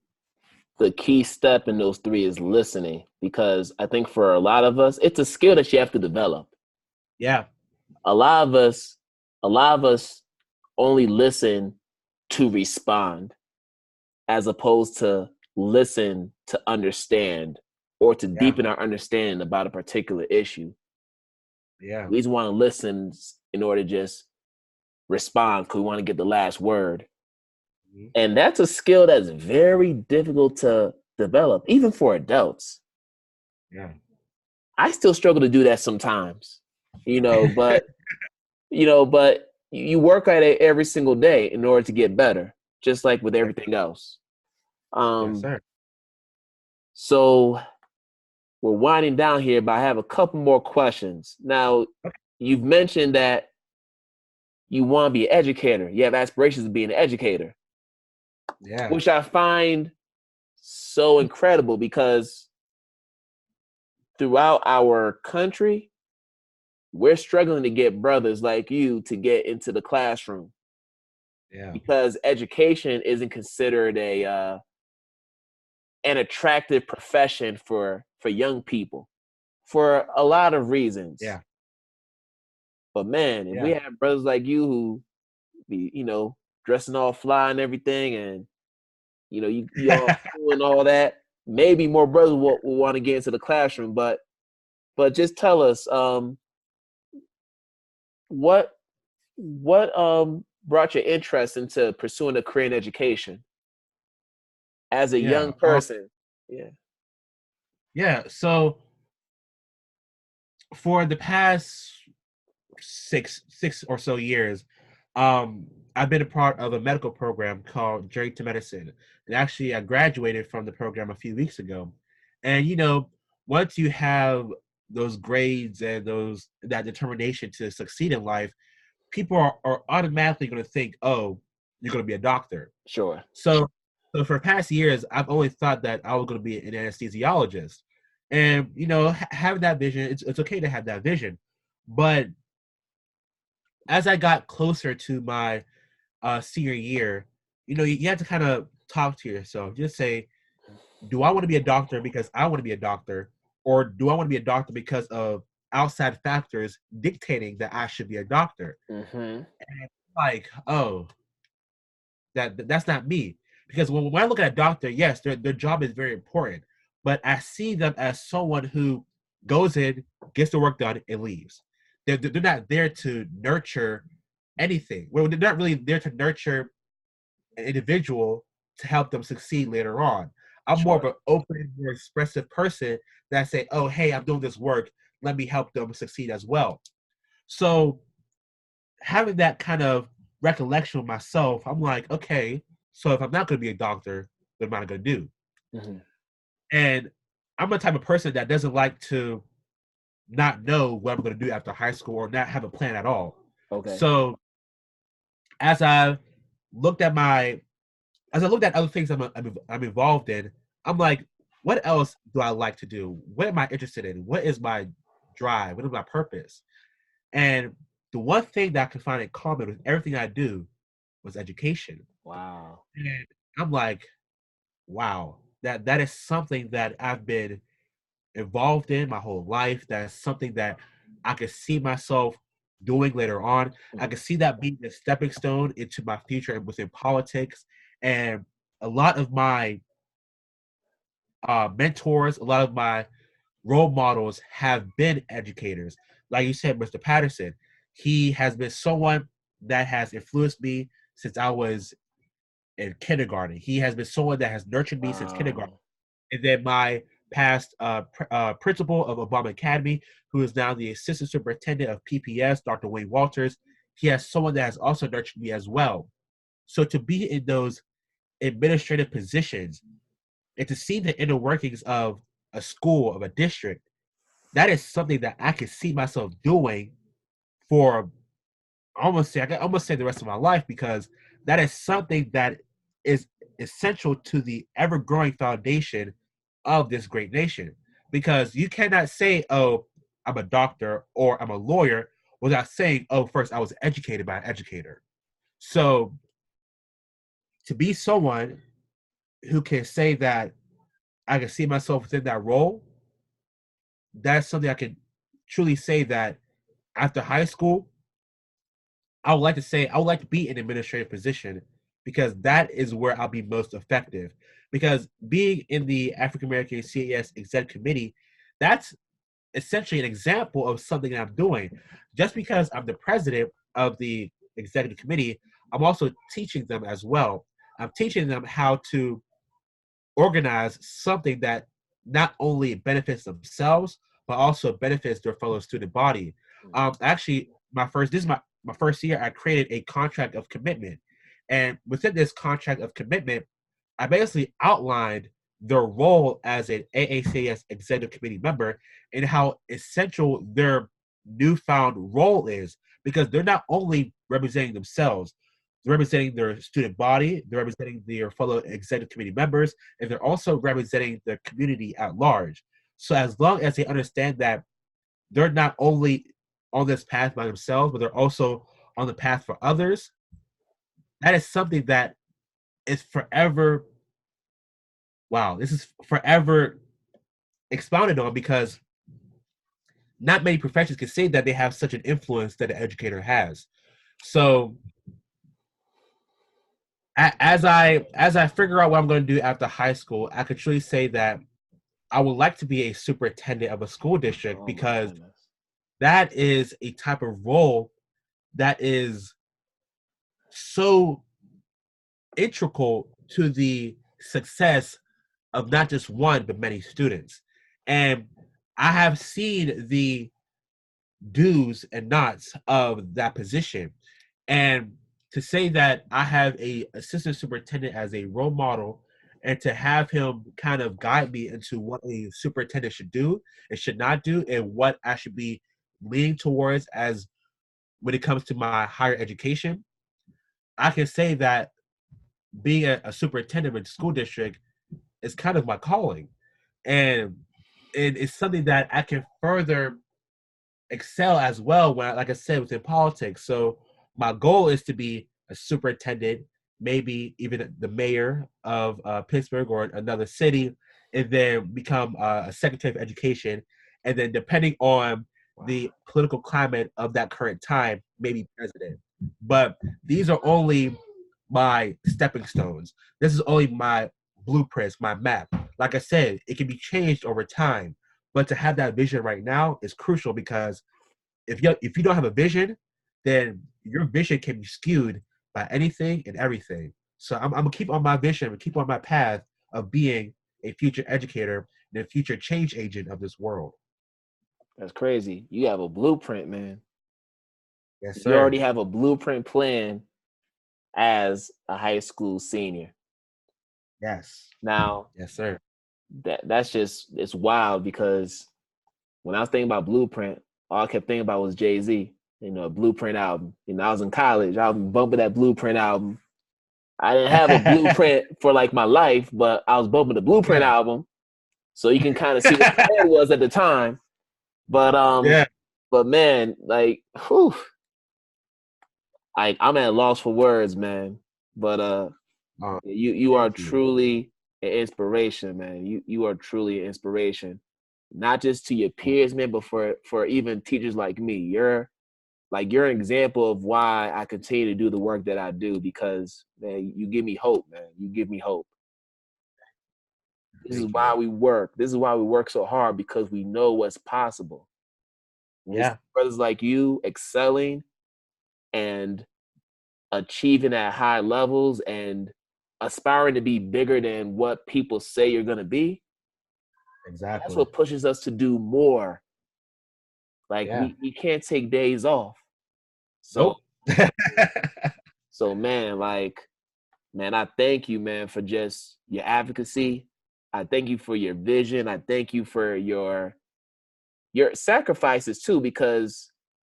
step in those three is listening, because I think for a lot of us, it's a skill that you have to develop. Yeah. A lot of us only listen to respond as opposed to listen to understand or to deepen our understanding about a particular issue. Yeah. We just want to listen in order to just respond because we want to get the last word. And that's a skill that's very difficult to develop, even for adults. Yeah. I still struggle to do that sometimes, but you work at it every single day in order to get better, just like with everything else. Yes, sir. So we're winding down here, but I have a couple more questions. Now, you've mentioned that you want to be an educator. You have aspirations of being an educator. Yeah. Which I find so incredible, because throughout our country, we're struggling to get brothers like you to get into the classroom. Yeah. Because education isn't considered an attractive profession for young people for a lot of reasons. Yeah. But man, if we have brothers like you who be, dressing all fly and everything, and you all cool and all that, maybe more brothers will want to get into the classroom. But just tell us, what brought your interest into pursuing a career in education as a young person? So for the past six or so years, I've been a part of a medical program called Journey to Medicine. And actually, I graduated from the program a few weeks ago. And, once you have those grades and that determination to succeed in life, people are automatically going to think, oh, you're going to be a doctor. Sure. So for past years, I've only thought that I was going to be an anesthesiologist. And, having that vision, it's okay to have that vision. But as I got closer to my senior year, you have to kind of talk to yourself. Just say, do I want to be a doctor because I want to be a doctor? Or do I want to be a doctor because of outside factors dictating that I should be a doctor? Mm-hmm. And like, oh, that's not me. Because when I look at a doctor, yes, their job is very important. But I see them as someone who goes in, gets the work done, and leaves. They're not there to nurture anything. Well, they're not really there to nurture an individual to help them succeed later on. I'm more of an open, more expressive person that say, oh, hey, I'm doing this work. Let me help them succeed as well. So having that kind of recollection of myself, I'm like, okay, so if I'm not going to be a doctor, what am I going to do? Mm-hmm. And I'm the type of person that doesn't like to not know what I'm going to do after high school or not have a plan at all. Okay. So as I looked at other things I'm involved in, I'm like, what else do I like to do? What am I interested in? What is my drive? What is my purpose? And the one thing that I could find in common with everything I do was education. Wow. And I'm like, wow, that is something that I've been involved in my whole life. That's something that I could see myself doing later on. Mm-hmm. I could see that being a stepping stone into my future within politics. And a lot of my mentors, a lot of my role models have been educators. Like you said, Mr. Patterson, he has been someone that has influenced me since I was in kindergarten. He has been someone that has nurtured me since kindergarten. And then my past principal of Obama Academy, who is now the assistant superintendent of PPS, Dr. Wayne Walters, he has someone that has also nurtured me as well. So to be in those administrative positions and to see the inner workings of a school, of a district, that is something that I can see myself doing for I can almost say the rest of my life, because that is something that is essential to the ever-growing foundation of this great nation. Because you cannot say, oh, I'm a doctor or I'm a lawyer without saying, oh, first I was educated by an educator. So to be someone who can say that I can see myself within that role, that's something I can truly say that after high school, I would like to say I would like to be in an administrative position, because that is where I'll be most effective. Because being in the African American CAS Exec Committee, that's essentially an example of something that I'm doing. Just because I'm the president of the executive committee, I'm also teaching them as well. I'm teaching them how to organize something that not only benefits themselves, but also benefits their fellow student body. Actually, this is my first year, I created a contract of commitment. And within this contract of commitment, I basically outlined their role as an AACAS executive committee member and how essential their newfound role is, because they're not only representing themselves, they're representing their student body, they're representing their fellow executive committee members, and they're also representing the community at large. So as long as they understand that they're not only on this path by themselves, but they're also on the path for others, that is something that is forever, wow, this is forever expounded on, because not many professions can say that they have such an influence that an educator has. So as I figure out what I'm going to do after high school, I could truly say that I would like to be a superintendent of a school district, because that is a type of role that is so integral to the success of not just one, but many students. And I have seen the do's and nots of that position. And to say that I have a assistant superintendent as a role model, and to have him kind of guide me into what a superintendent should do and should not do, and what I should be leaning towards as when it comes to my higher education, I can say that being a superintendent in a school district is kind of my calling. And it's something that I can further excel as well when, like I said, within politics. So my goal is to be a superintendent, maybe even the mayor of Pittsburgh or another city, and then become a secretary of education. And then depending on the political climate of that current time, maybe president. But these are only my stepping stones. This is only my blueprints, my map. Like I said, it can be changed over time. But to have that vision right now is crucial, because if you don't have a vision, then your vision can be skewed by anything and everything. So I'm gonna keep on my vision, and keep on my path of being a future educator and a future change agent of this world. That's crazy. You have a blueprint, man. Yes, You sir. already have a blueprint plan as a high school senior. Yes. Now, Yes, sir. that's just, it's wild, because when I was thinking about blueprint, all I kept thinking about was Jay-Z, Blueprint album. I was in college, I was bumping that Blueprint album. I didn't have a blueprint for like my life, but I was bumping the Blueprint Yeah. album, so you can kind of see what the plan was at the time. But Yeah. but man, like, whew, I'm at a loss for words, man. But you are Thank you. truly an inspiration, man. You are truly an inspiration, not just to your peers, man, but for even teachers like me. You're an example of why I continue to do the work that I do, because, man, you give me hope, man. You give me hope. This is Thank why you. we work. This is why we work so hard, because we know what's possible. When we see Yeah. brothers like you excelling and achieving at high levels and aspiring to be bigger than what people say you're going to be, that's Exactly. what pushes us to do more. Like, Yeah. we can't take days off. So, Nope. man, man, I thank you, man, for just your advocacy. I thank you for your vision. I thank you for your sacrifices too, because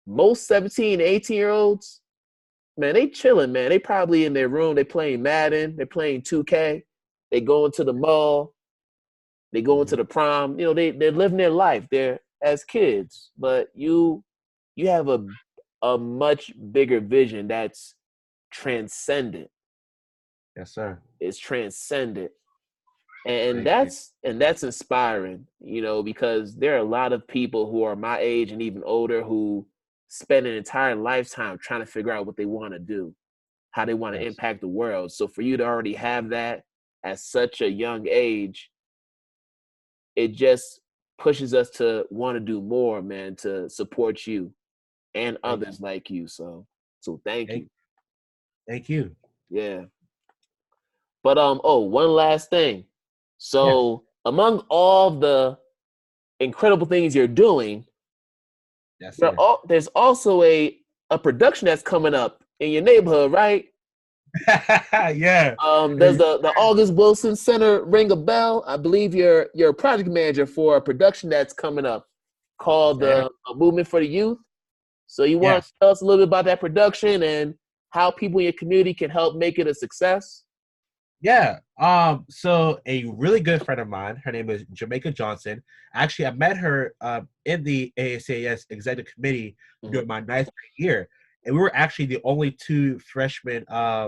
most 17, 18-year-olds, man, they chilling, man. They probably in their room, they playing Madden, they're playing 2K, they going to the mall, they going to the prom. They're living their life. They're as kids, but you have a much bigger vision that's transcendent. Yes, sir. It's transcendent. And Thank you. that's inspiring, because there are a lot of people who are my age and even older who spend an entire lifetime trying to figure out what they want to do, how they want to Yes. impact the world. So for you to already have that at such a young age, it just pushes us to want to do more, man, to support you and Thank others like you. So thank thank you. thank you. Yeah. But one last thing. Yeah. So among all the incredible things you're doing, Yes, sir. there's also a production that's coming up in your neighborhood, right? Yeah. Does the August Wilson Center ring a bell? I believe you're a project manager for a production that's coming up called Yeah. the Movement for the Youth. So you want to Yes. tell us a little bit about that production and how people in your community can help make it a success? Yeah. So a really good friend of mine, her name is Jamaica Johnson. Actually, I met her in the AACAS executive committee Mm-hmm. during my ninth grade year. And we were actually the only two freshman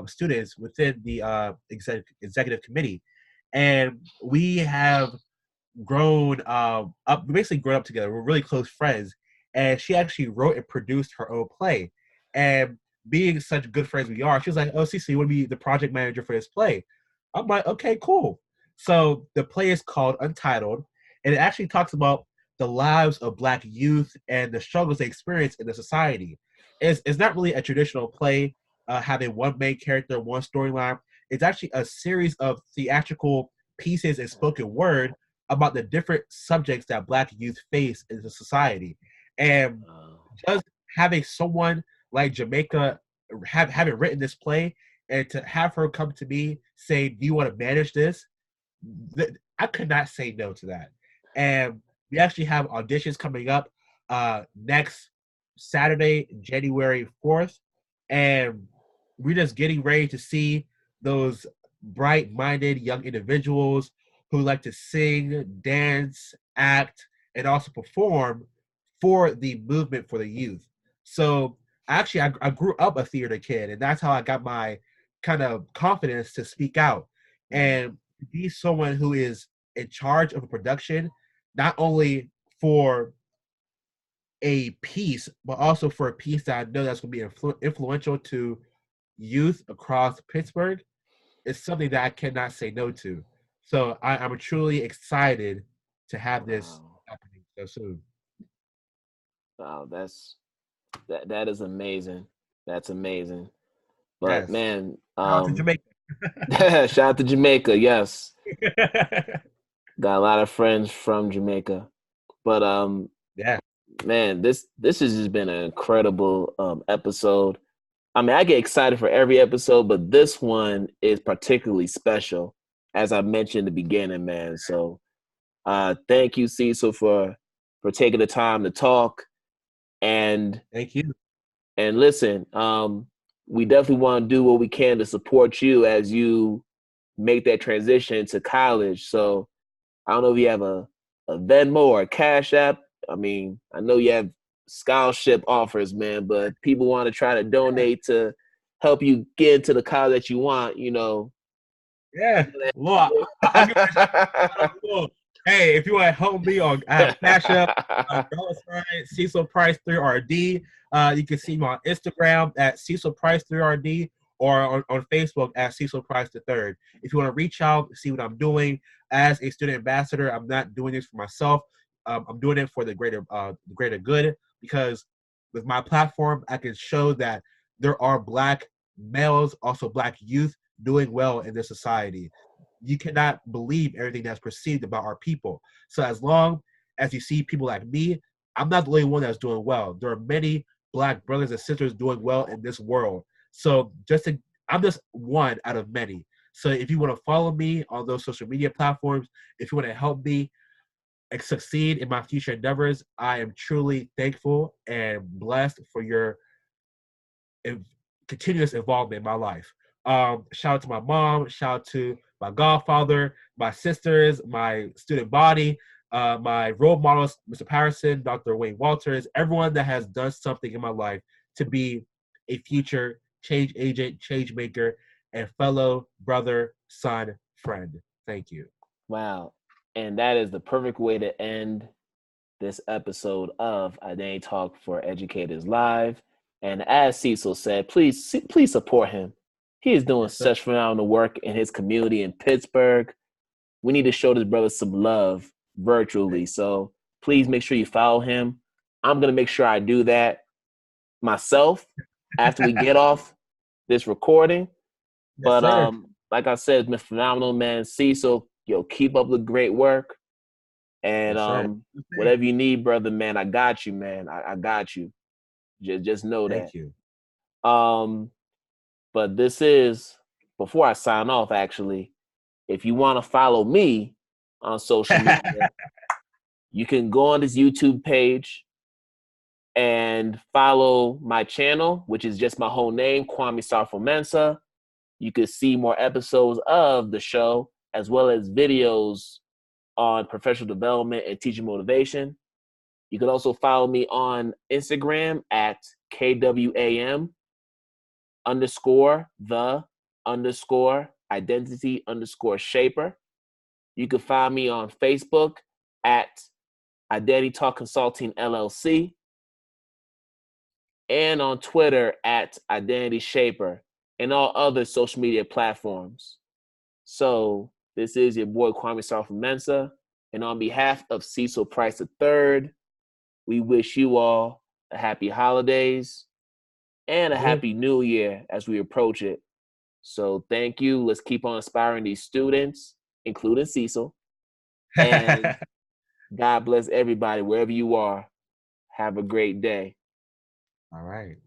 students within the executive committee. And we have grown up, basically grown up together. We're really close friends. And she actually wrote and produced her own play. And being such good friends we are, she was like, "Oh, Cecil, you want to be the project manager for this play?" I'm like, "Okay, cool." So the play is called Untitled, and it actually talks about the lives of Black youth and the struggles they experience in the society. It's not really a traditional play having one main character, one storyline. It's actually a series of theatrical pieces and spoken word about the different subjects that Black youth face in the society. And just having someone like Jamaica having written this play, and to have her come to me saying, "Do you want to manage this?" I could not say no to that. And we actually have auditions coming up next Saturday, January 4th. And we're just getting ready to see those bright-minded young individuals who like to sing, dance, act, and also perform for the movement for the youth. So actually, I grew up a theater kid, and that's how I got my kind of confidence to speak out and be someone who is in charge of a production, not only for a piece, but also for a piece that I know that's going to be influential to youth across Pittsburgh. It's something that I cannot say no to. So I'm truly excited to have this happening so soon. Wow, that is amazing. That's amazing. But Yes. man, Shout out to Jamaica. shout out to Jamaica. Yes, got a lot of friends from Jamaica. But yeah, man, this has just been an incredible episode. I mean, I get excited for every episode, but this one is particularly special, as I mentioned in the beginning, man. So thank you, Cecil, for taking the time to talk. And thank you. And listen, we definitely want to do what we can to support you as you make that transition to college. So I don't know if you have a Venmo or a Cash App. I mean, I know you have scholarship offers, man, but people want to try to donate to help you get into the college that you want, you know. Yeah. Look, I'll give it hey, if you want to help me on Cash App, Cecil Price III RD. You can see me on Instagram at Cecil Price III RD or on Facebook at Cecil Price III. If you want to reach out, see what I'm doing as a student ambassador, I'm not doing this for myself. I'm doing it for the greater good, because with my platform, I can show that there are Black males, also Black youth, doing well in this society. You cannot believe everything that's perceived about our people. So as long as you see people like me, I'm not the only one that's doing well. There are many Black brothers and sisters doing well in this world. So I'm just one out of many. So if you want to follow me on those social media platforms, if you want to help me succeed in my future endeavors, I am truly thankful and blessed for your continuous involvement in my life. Shout out to my mom, shout out to my godfather, my sisters, my student body, my role models, Mr. Patterson, Dr. Wayne Walters, everyone that has done something in my life to be a future change agent, change maker, and fellow brother, son, friend. Thank you. Wow. And that is the perfect way to end this episode of Identity Talk for Educators Live. And as Cecil said, please support him. He is doing such phenomenal work in his community in Pittsburgh. We need to show this brother some love virtually. So please make sure you follow him. I'm going to make sure I do that myself after we get off this recording. Yes, but like I said, it's been phenomenal, man. Cecil, keep up the great work. And whatever you need, brother, man, I got you, man. I got you. Just know that. Thank you. But this is, before I sign off, actually, if you want to follow me on social media, you can go on this YouTube page and follow my channel, which is just my whole name, Kwame Sarfo-Mensah. You can see more episodes of the show, as well as videos on professional development and teacher motivation. You can also follow me on Instagram at KWAM_the_identity_shaper. You can find me on Facebook at Identity Talk Consulting LLC, and on Twitter at Identity Shaper, and all other social media platforms. So this is your boy Kwame Sarfo-Mensah, and on behalf of Cecil Price III, we wish you all a happy holidays and a happy new year as we approach it. So thank you. Let's keep on inspiring these students, including Cecil. And God bless everybody wherever you are. Have a great day. All right.